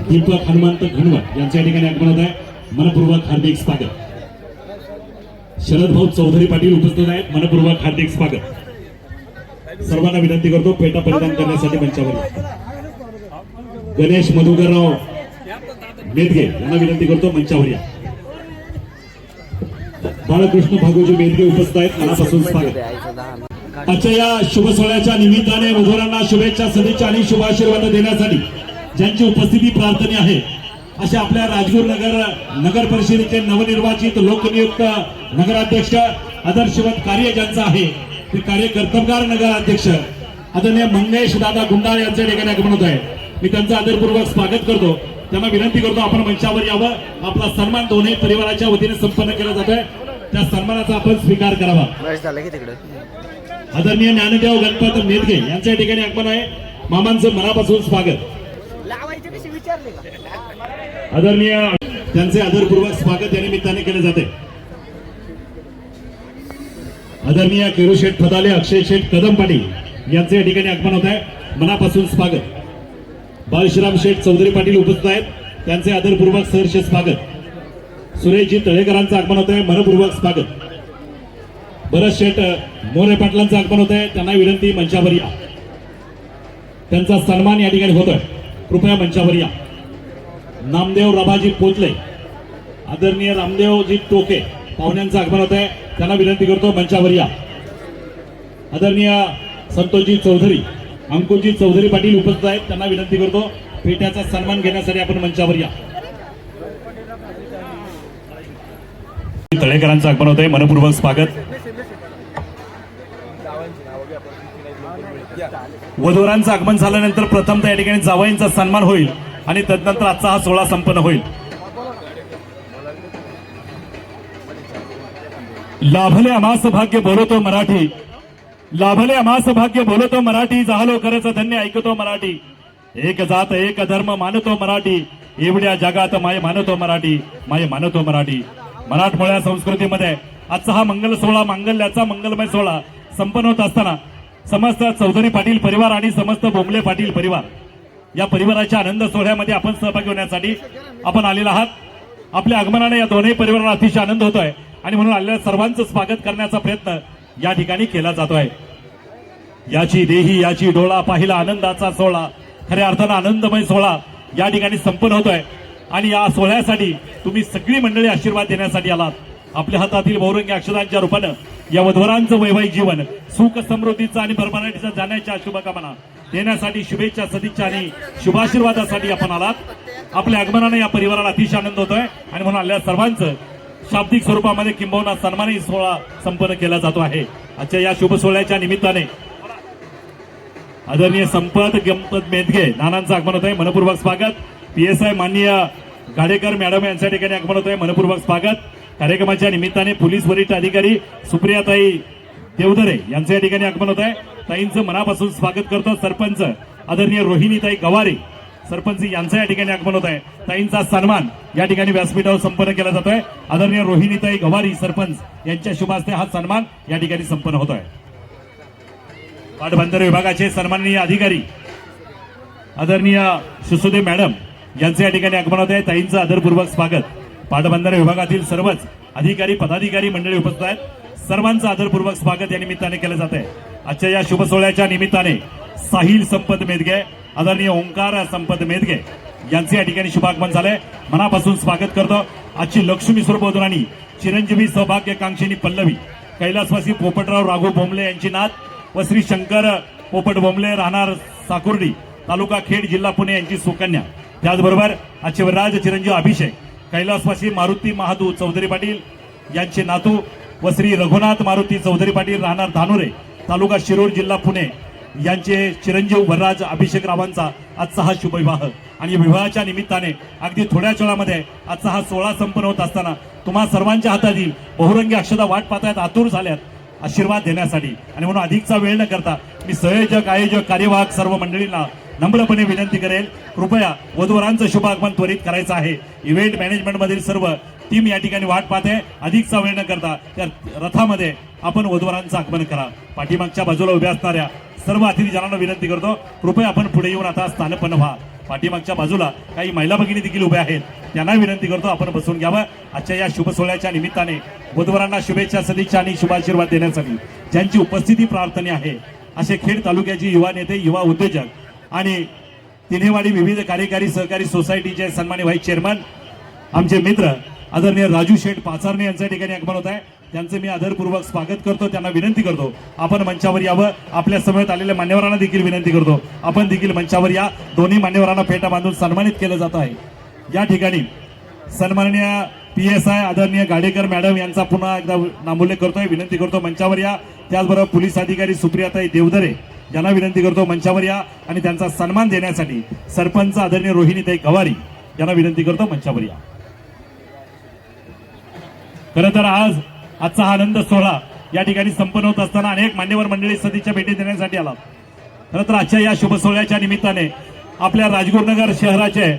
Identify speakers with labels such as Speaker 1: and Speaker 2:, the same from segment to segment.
Speaker 1: दीपक हनुमंत घनवट यांच्या ठिकाणी आगमन होत आहे। मनपूर्वक हार्दिक स्वागत। शरद भाऊ चौधरी पाटील उपस्थित आहेत, मनपूर्वक हार्दिक स्वागत। सर्वांना विनंती करतो पेटा परिधान करण्यासाठी मंचावर। गणेश मधुकरराव मेदगे यांना विनंती करतो मंचावर या। बाळकृष्ण भागोजी मेदगे उपस्थित आहेत, मनापासून स्वागत। आजच्या या शुभ सोहळ्याच्या निमित्ताने वधूरांना शुभेच्छा, सदिच्छा आणि शुभ आशीर्वाद देण्यासाठी ज्यांची उपस्थिती प्रार्थनीय आहे अशा आपल्या राजगुर नगर परिषदेचे नवनिर्वाचित लोकनियुक्त नगराध्यक्ष, आदर्शवत कार्य ज्यांचं आहे ते कार्य कर्तबगार नगराध्यक्ष आदरणीय मंगेश दादा गुंडाळ यांच्या ठिकाणी आगमन होत आहे। मी त्यांचं आदरपूर्वक स्वागत करतो। त्यांना विनंती करतो आपण मंचावर यावं। आपला सन्मान दोन्ही परिवाराच्या वतीने संपन्न केला जातोय, त्या सन्मानाचा आपण स्वीकार करावा। आदरणीय ज्ञानदेव गणपत मेदगे यांच्या ठिकाणी आगमन आहे, मामांचं मनापासून स्वागत। आदरणीय त्यांचे आदरपूर्वक स्वागत या निमित्ताने केले जाते। आदरणीय केरू शेठ फदाले, अक्षय शेठ कदम पाटील यांचे या ठिकाणी आगमन होत आहे, मनापासून स्वागत। बाळश्राम शेठ चौधरी पाटील उपस्थित आहेत, त्यांचे आदरपूर्वक सहर्ष स्वागत। सुरेशजी तळेकरांचं आगमन होत आहे, मनपूर्वक स्वागत। भरत शेठ मोरे पाटलांचं आगमन होत आहे, त्यांना विनंती मंचावर या। त्यांचा सन्मान या ठिकाणी होतोय, कृपया मंचावर या। नामदेव रबाजी पोतले, आदरणीय रामदेवजी टोके पाहुण्यांचं आगमन होत आहे, त्यांना विनंती करतो मंचावर या। आदरणीय संतोषजी चौधरी, अंकुशजी चौधरी पाटील उपस्थित आहेत, त्यांना विनंती करतो पेट्याचा सन्मान घेण्यासाठी आपण मंचावर या। तळेकरांचं आगमन होत आहे, मनपूर्वक स्वागत। वधूवरांचं आगमन झाल्यानंतर प्रथमतः या ठिकाणी जावईंचा सन्मान होईल आणि तदनंतर आजचा हा सोहळा संपन्न होईल। लाभले अमास भाग्य बोलतो मराठी, लाभले अमास भाग्य बोलतो मराठी, झालो खरंच धन्य ऐकतो मराठी, एक जात एक धर्म मानतो मराठी, एवढ्या जगात माय मानतो मराठी, माय मानतो मराठी। मराठमोळ्या संस्कृतीमध्ये आजचा हा मंगल सोहळा, मांगल्याचा मंगलमय सोहळा संपन्न होत असताना समस्त चौधरी पाटील परिवार आणि समस्त बोंबले पाटील परिवार या परिवाराच्या आनंद सोहळ्यामध्ये आपण सहभागी होण्यासाठी आपण आलेला आहात। आपल्या आगमनाने या दोन्ही परिवाराला अतिशय आनंद होतोय आणि म्हणून आलेल्या सर्वांचं स्वागत करण्याचा प्रयत्न या ठिकाणी केला जातोय। याची देही याची डोळा पाहिला आनंदाचा सोहळा, खऱ्या अर्थानं आनंदमय सोहळा या ठिकाणी संपन्न होतोय आणि या सोहळ्यासाठी तुम्ही सगळी मंडळी आशीर्वाद देण्यासाठी आलात। आपल्या हातातील बहुरंगी अक्षरांच्या रूपानं या वधूवरांचं वैवाहिक जीवन सुख समृद्धीचं आणि भरभराटीचं जाण्याच्या शुभकामना देण्यासाठी, शुभेच्छा सदिच्छा आणि शुभाशीर्वादासाठी आपण आलात। आपल्या आगमनाने या परिवाराला अतिशय आनंद होतोय आणि म्हणून आलेल्या सर्वांचं शाब्दिक स्वरूपामध्ये किंबहुना सन्मानही सोहळा संपन्न केला जातो आहे। आजच्या या शुभ सोहळ्याच्या निमित्ताने आदरणीय संपत गणपत मेदगे नानांचं आगमन होत आहे, मनपूर्वक स्वागत। PSI माननीय गाडेकर मॅडम यांच्या ठिकाणी आगमन होत आहे, मनपूर्वक स्वागत। कार्यक्रमाच्या निमित्ताने पोलीस वरिष्ठ अधिकारी सुप्रियाताई देवधरे यांच्या या ठिकाणी आगमन होत आहे, ताईंचं मनापासून स्वागत करतो। सरपंच आदरणीय रोहिणीताई गवारे सरपंच यांचं या ठिकाणी आगमन होत आहे, ताईंचा सन्मान या ठिकाणी व्यासपीठावर संपन्न केला जातोय। आदरणीय रोहिणीताई गवारी सरपंच यांच्या शुभ हस्ते हा सन्मान या ठिकाणी संपन्न होतोय। पाटबंधारे विभागाचे सन्माननीय अधिकारी आदरणीय सुसुदे मॅडम यांचं या ठिकाणी आगमन होत आहे, ताईंचं आदरपूर्वक स्वागत। पाटबंधारे विभागातील सर्वच अधिकारी पदाधिकारी मंडळी उपस्थित आहेत, सर्वांचं आदरपूर्वक स्वागत या निमित्ताने केलं जात आहे। आजच्या या शुभ सोहळ्याच्या निमित्ताने साहिल संपत मेदगे, आदरणीय ओंकार संपत मेदगे यांचे या ठिकाणी शुभागमन झालंय, मनापासून स्वागत करतो। आजची लक्ष्मी स्वरूपवधूराणी चिरंजीवी सौभाग्यकांक्षिणी पल्लवी कैलासवासी पोपटराव राघू बोंबले यांची नात व श्री शंकर पोपट बोंबले राहणार साकुर्डी तालुका खेड जिल्हा पुणे यांची सुकन्या, त्याचबरोबर आजचे वरराज चिरंजीव अभिषेक कैलासवासी मारुती महादू चौधरी पाटील यांचे नातू व श्री रघुनाथ मारुती चौधरी पाटील राहणार धानुरे तालुका शिरूर जिल्हा पुणे यांचे चिरंजीव वरराज अभिषेक रावांचा आजचा हा शुभविवाह आणि या विवाहाच्या निमित्ताने अगदी थोड्याच वेळामध्ये आजचा हा सोहळा संपन्न होत असताना तुम्हा सर्वांच्या हातातील बहुरंगी अक्षता वाट पाहतायत, आतुर झाल्यात आशीर्वाद देण्यासाठी आणि म्हणून अधिकचा वेळ न करता मी संयोजक आयोजक कार्यवाहक सर्व मंडळींना नम्रपणे विनंती करेल, कृपया वधूवरांचं शुभागमन त्वरित करायचं आहे। इव्हेंट मॅनेजमेंट मधील सर्व टीम या ठिकाणी वाट पाहते, अधिकचा वेळ न करता त्या रथामध्ये आपण वधूवरांचं आगमन करा। पाठीमागच्या बाजूला उभ्या असणाऱ्या सर्व अतिथीजनांना विनंती करतो, कृपया आपण पुढे येऊन आता स्थानपन्न व्हा। पाठीमागच्या बाजूला काही महिला भगिनी देखील उभ्या आहेत, त्यांना विनंती करतो आपण बसून घ्यावं. आजच्या या शुभ सोहळ्याच्या निमित्ताने वधूवरांना शुभेच्छा, सदिच्छा आणि शुभाशीर्वाद देण्यासाठी ज्यांची उपस्थिती प्रार्थनीय आहे असे खेड तालुक्याचे युवा नेते, युवा उद्योजक आणि तिन्हेवाडी विविध कार्यकारी सहकारी सोसायटीचे सन्मान्य व्हाईस चेअरमन आमचे मित्र आदरणीय राजू शेठ पाचारणे यांच्या ठिकाणी आगमन होत आहे. त्यांचे मी आदरपूर्वक स्वागत करतो. त्यांना विनंती करतो आपण मंचावर यावं. आपल्या समवेत आलेल्या मान्यवरांना देखील विनंती करतो आपण देखील मंचावर या. दोन्ही मान्यवरांना फेटा बांधून सन्मानित केलं जात आहे. या ठिकाणी सन्माननीय PSI आदरणीय गाडेकर मॅडम यांचा पुन्हा एकदा नामोल्लेख करतोय, विनंती करतो मंचावर या. त्याचबरोबर पोलीस अधिकारी सुप्रियाताई देवदरे यांना विनंती करतो मंचावर या आणि त्यांचा सन्मान देण्यासाठी सरपंच आदरणीय रोहिणीताई गवारी यांना विनंती करतो मंचावर या. खरं तर आजचा हा आनंद सोहळा या ठिकाणी संपन्न होत असताना अनेक मान्यवर मंडळी सदिच्छा भेटी देण्यासाठी आला. खरं तर आजच्या या शुभ सोहळ्याच्या निमित्ताने आपल्या राजगुरुनगर शहराचे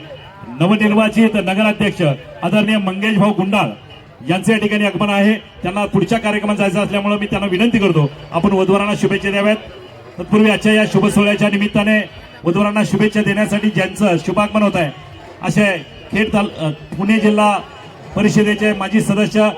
Speaker 1: नवनिर्वाचित नगराध्यक्ष आदरणीय मंगेश भाऊ गुंडाळ यांचे या ठिकाणी आगमन आहे. त्यांना पुढच्या कार्यक्रमात जायचं असल्यामुळे मी त्यांना विनंती करतो आपण वधूवरांना शुभेच्छा द्याव्यात. तत्पूर्वी आजच्या या शुभ सोहळ्याच्या निमित्ताने वधूवरांना शुभेच्छा देण्यासाठी ज्यांचं शुभागमन होत आहे असे पुणे जिल्हा परिषदेचे माजी सदस्य,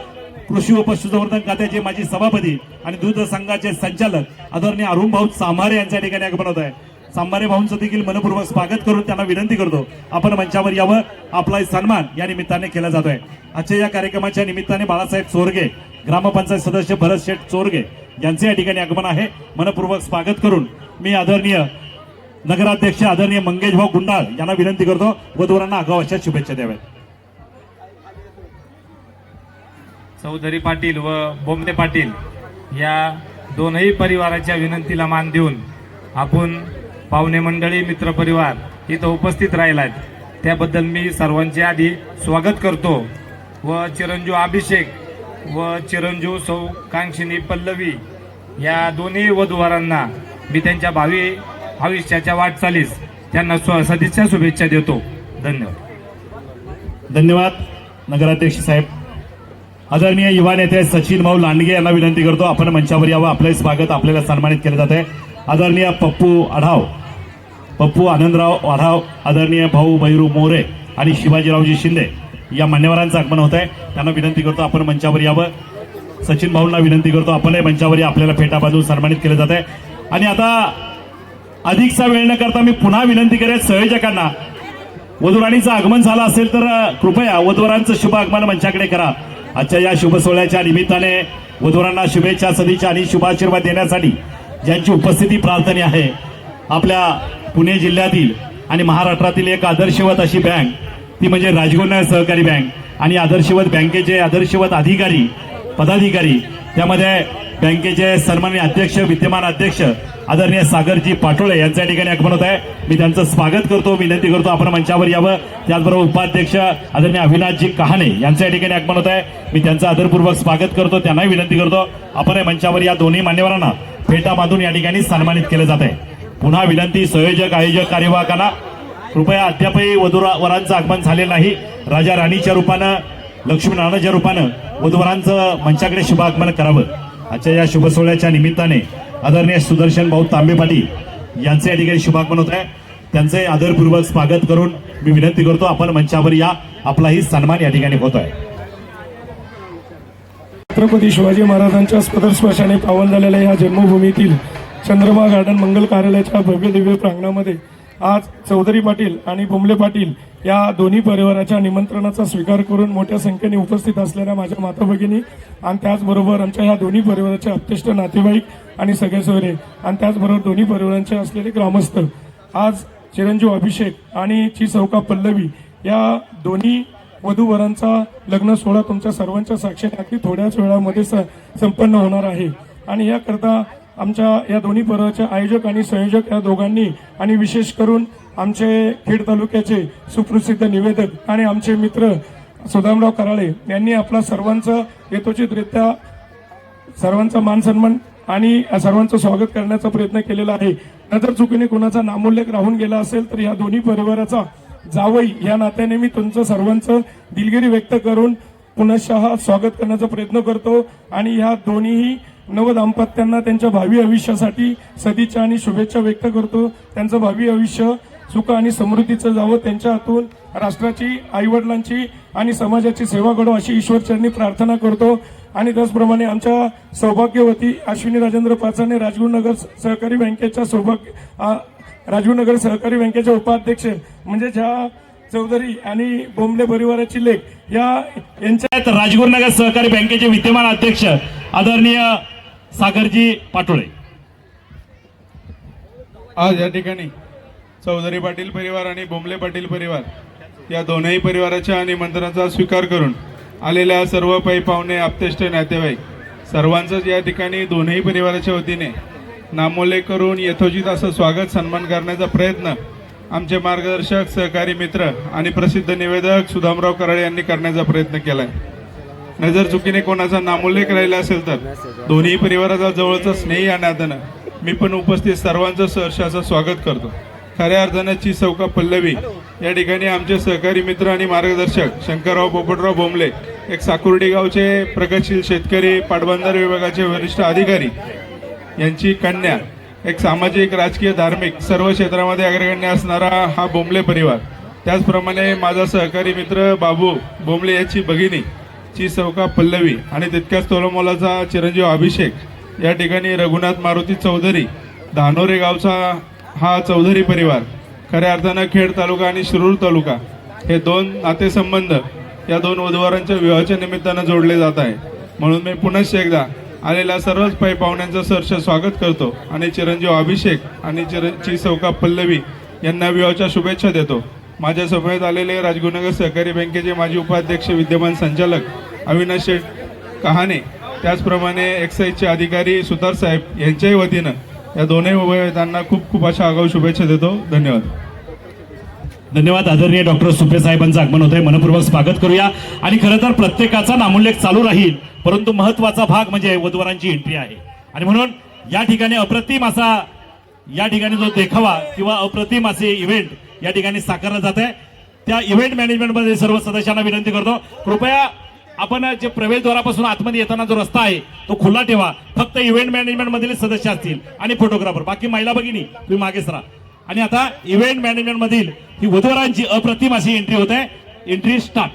Speaker 1: कृषी व पशुसंवर्धन खात्याचे माजी सभापती आणि दूध संघाचे संचालक आदरणीय अरुण भाऊ चांभारे यांच्या ठिकाणी आगमन होत आहे. चांभारे भाऊंचं देखील मनपूर्वक स्वागत करून त्यांना विनंती करतो आपण मंचावर यावं. आपला सन्मान या निमित्ताने केला जातोय. आजच्या या कार्यक्रमाच्या निमित्ताने बाळासाहेब चोरगे ग्रामपंचायत सदस्य भरत शेठ चोरगे यांचे या ठिकाणी आगमन आहे. मनपूर्वक स्वागत करून मी आदरणीय नगराध्यक्ष आदरणीय मंगेश भाऊ गुंडाळ यांना विनंती करतो वधूवरांना आगाऊ अशा शुभेच्छा द्याव्यात.
Speaker 2: चौधरी पाटील व बोमटे पाटील या दोनही परिवाराच्या विनंतीला मान देऊन आपण पाहुणे मंडळी, मित्रपरिवार इथं उपस्थित राहिलात त्याबद्दल मी सर्वांचे आधी स्वागत करतो. व चिरंजीव अभिषेक व चिरंजीव सौ कांक्षिणी पल्लवी या दोन्ही वधूवरांना मी त्यांच्या भावी आयुष्याच्या वाटचालीस त्यांना सदिच्छा शुभेच्छा देतो. धन्यवाद.
Speaker 1: धन्यवाद नगराध्यक्ष साहेब. आदरणीय युवा नेते सचिन भाऊ लांडगे यांना विनंती करतो आपण मंचावर यावं. आपलं स्वागत, आपल्याला सन्मानित केलं जात आहे. आदरणीय पप्पू आनंदराव आढाव, आदरणीय भाऊ भैरू मोरे आणि शिवाजीरावजी शिंदे या मान्यवरांचं आगमन होत आहे. त्यांना विनंती करतो आपण मंचावर यावं. सचिन भाऊंना विनंती करतो आपणही मंचावर या. आपल्याला फेटा बांधून सन्मानित केलं जात आहे. आणि आता अधिकचा वेळ न करता मी पुन्हा विनंती करेन संयोजकांना, वधूराणीचं आगमन झालं असेल तर कृपया वधूवरांचं शुभ आगमन मंचाकडे करा. आजच्या या शुभ सोहळ्याच्या निमित्ताने वधूवरांना शुभेच्छा, सदिच्छा आणि शुभाशीर्वाद देण्यासाठी ज्यांची उपस्थिती प्रार्थनीय आहे आपल्या पुणे जिल्ह्यातील आणि महाराष्ट्रातील एक आदर्शवत अशी बँक ती म्हणजे राजगुरुनगर सहकारी बँक आणि आदर्शवत बँकेचे आदर्शवत अधिकारी पदाधिकारी त्यामध्ये बँकेचे सन्माननीय अध्यक्ष, विद्यमान अध्यक्ष आदरणीय सागरजी पाटोळे यांच्या ठिकाणी आगमन होत आहे. मी त्यांचं स्वागत करतो, विनंती करतो आपण मंचावर यावं. त्याचबरोबर उपाध्यक्ष आदरणीय अविनाशजी कहाणे यांच्या ठिकाणी आगमन होत आहे. मी त्यांचं आदरपूर्वक स्वागत करतो, त्यांनाही विनंती करतो आपण मंचावर या. दोन्ही मान्यवरांना फेटा बांधून या ठिकाणी सन्मानित केलं जात आहे. पुन्हा विनंती संयोजक, आयोजक, कार्यवाहकांना कृपया अद्यापही वधूवरांचं आगमन झालेलं नाही. राजा राणीच्या रूपानं, लक्ष्मीनारायणाच्या रूपानं वधूवरांचं मंचाकडे शुभ आगमन करावं. आजच्या या शुभ सोहळ्याच्या निमित्ताने आदरणीय सुदर्शन भाऊ तांबे पाटील यांचे या ठिकाणी शुभागमन होत आहे. त्यांचे आदरपूर्वक स्वागत करून मी विनंती करतो आपण मंचावर या. आपलाही सन्मान या ठिकाणी होत आहे.
Speaker 3: छत्रपती शिवाजी महाराजांच्या स्पर्शाने पावन झालेल्या या जन्मभूमीतील चंद्रमा गार्डन मंगल कार्यालयाच्या भव्य दिव्य प्रांगणामध्ये आज चौधरी पाटील आणि बोंबले पाटील या दोन्ही परिवाराच्या निमंत्रणाचा स्वीकार करून मोठ्या संख्येने उपस्थित असलेल्या माझ्या माता भगिनी आणि त्याचबरोबर आमच्या ह्या दोन्ही परिवाराचे अत्यष्ट नातेवाईक आणि सगळे सोयरे आणि त्याचबरोबर दोन्ही परिवारांचे असलेले ग्रामस्थ, आज चिरंजीव अभिषेक आणि ची सौका पल्लवी या दोन्ही वधूवरांचा लग्न सोहळा तुमच्या सर्वांच्या साक्षीने अगदी थोड्याच वेळामध्ये संपन्न होणार आहे. आणि याकरता आमच्या या दोन्ही परिवाराचे आयोजक आणि संयोजक या दोघांनी आणि विशेष करून आमचे खेड तालुक्याचे सुप्रसिद्ध निवेदक आणि आमचे मित्र सुदामराव कराळे यांनी आपला सर्वांचं यथोचितरित्या सर्वांचा मान सन्मान आणि सर्वांचं स्वागत करण्याचा प्रयत्न केलेला आहे. नजर चुकीने कोणाचा नामोल्लेख राहून गेला असेल तर या दोन्ही परिवाराचा जावई या नात्याने मी तुमचं सर्वांचं दिलगिरी व्यक्त करून पुनश्च स्वागत करण्याचा प्रयत्न करतो. आणि ह्या दोन्ही नवदाम्पत्यांना त्यांच्या भावी आयुष्यासाठी सदिच्छा आणि शुभेच्छा व्यक्त करतो. त्यांचं भावी आयुष्य सुख आणि समृद्धीचं जावं, त्यांच्या हातून राष्ट्राची, आईवडिलांची आणि समाजाची सेवा घडो अशी ईश्वरचरणी प्रार्थना करतो. आणि त्याचप्रमाणे आमच्या सौभाग्यवती अश्विनी राजेंद्र पाचाने राजगुरुनगर सहकारी बँकेच्या राजगुरुनगर सहकारी बँकेच्या उपाध्यक्ष म्हणजे ज्या चौधरी आणि बोंबले परिवाराची लेख यांच्या
Speaker 1: राजगुरुनगर सहकारी बँकेचे विद्यमान अध्यक्ष आदरणीय सागरजी पाटोळे.
Speaker 4: आज या ठिकाणी चौधरी पाटील परिवार आणि बोंबले पाटील परिवार या दोनही परिवाराच्या निमंत्रणाचा स्वीकार करून आलेल्या सर्व पै पाहुणे, आप्तेष्ट, नातेवाईक सर्वांचंच या ठिकाणी दोनही परिवाराच्या वतीने नामोल्लेख करून यथोचित असं स्वागत सन्मान करण्याचा प्रयत्न आमचे मार्गदर्शक, सहकारी मित्र आणि प्रसिद्ध निवेदक सुदामराव कराळे यांनी करण्याचा प्रयत्न केला आहे. नजर चुकीने कोणाचा नामोल्लेख राहिला असेल तर दोन्ही परिवाराचा जवळचा स्नेही या नात्यानं मी पण उपस्थित सर्वांचं सहर्ष असं स्वागत करतो. खऱ्या अर्थानं ची चौका पल्लवी या ठिकाणी आमचे सहकारी मित्र आणि मार्गदर्शक शंकरराव पोपटराव बोंबले, एक साकुर्डी गावचे प्रगतशील शेतकरी, पाटबंधार विभागाचे वरिष्ठ अधिकारी यांची कन्या, एक सामाजिक, राजकीय, धार्मिक सर्व क्षेत्रामध्ये अग्रगण्य असणारा हा बोंबले परिवार. त्याचप्रमाणे माझा सहकारी मित्र बाबू बोंबले याची भगिनी ची चौका पल्लवी आणि तितक्याच तोलमोलाचा चिरंजीव अभिषेक या ठिकाणी रघुनाथ मारुती चौधरी धानोरे गावचा हा चौधरी परिवार. खऱ्या अर्थानं खेड तालुका आणि शिरूर तालुका हे दोन नातेसंबंध या दोन वधूवरांच्या विवाहाच्या निमित्तानं जोडले जात आहे. म्हणून मी पुनश्च एकदा आलेल्या सर्वच पै पाहुण्यांचं सहर्ष स्वागत करतो आणि चिरंजीव अभिषेक आणि ची चौका पल्लवी यांना विवाहाच्या शुभेच्छा देतो. माझ्या समवेत आलेले राजगुरुनगर सहकारी बँकेचे माजी उपाध्यक्ष, विद्यमान संचालक अविनाश शेठ कहाणे, त्याचप्रमाणे एक्साईजचे अधिकारी सुतार साहेब यांच्याही वतीनं या दोन्ही उभयतांना खूप खूप अशा आगाऊ शुभेच्छा देतो. धन्यवाद.
Speaker 1: धन्यवाद. आदरणीय डॉक्टर सुपे साहेबांचं आगमन होतंय, मनपूर्वक स्वागत करूया. आणि खरं तर प्रत्येकाचा नामोल्लेख चालू राहील, परंतु महत्वाचा भाग म्हणजे वधूवरांची एंट्री आहे. आणि म्हणून या ठिकाणी अप्रतिम असा या ठिकाणी जो देखावा किंवा अप्रतिम असे इव्हेंट या ठिकाणी साकारला जात आहे. त्या इव्हेंट मॅनेजमेंटमध्ये सर्व सदस्यांना विनंती करतो, कृपया आपण जे प्रवेशद्वारापासून आतमध्ये येताना जो रस्ता आहे तो खुला ठेवा. फक्त इव्हेंट मॅनेजमेंट मधील सदस्य असतील आणि फोटोग्राफर, बाकी महिला भगिनी तुम्ही मागेच राहा. आणि आता इव्हेंट मॅनेजमेंट मधील ही वधूवरांची अप्रतिम अशी एंट्री होत आहे. Entry start.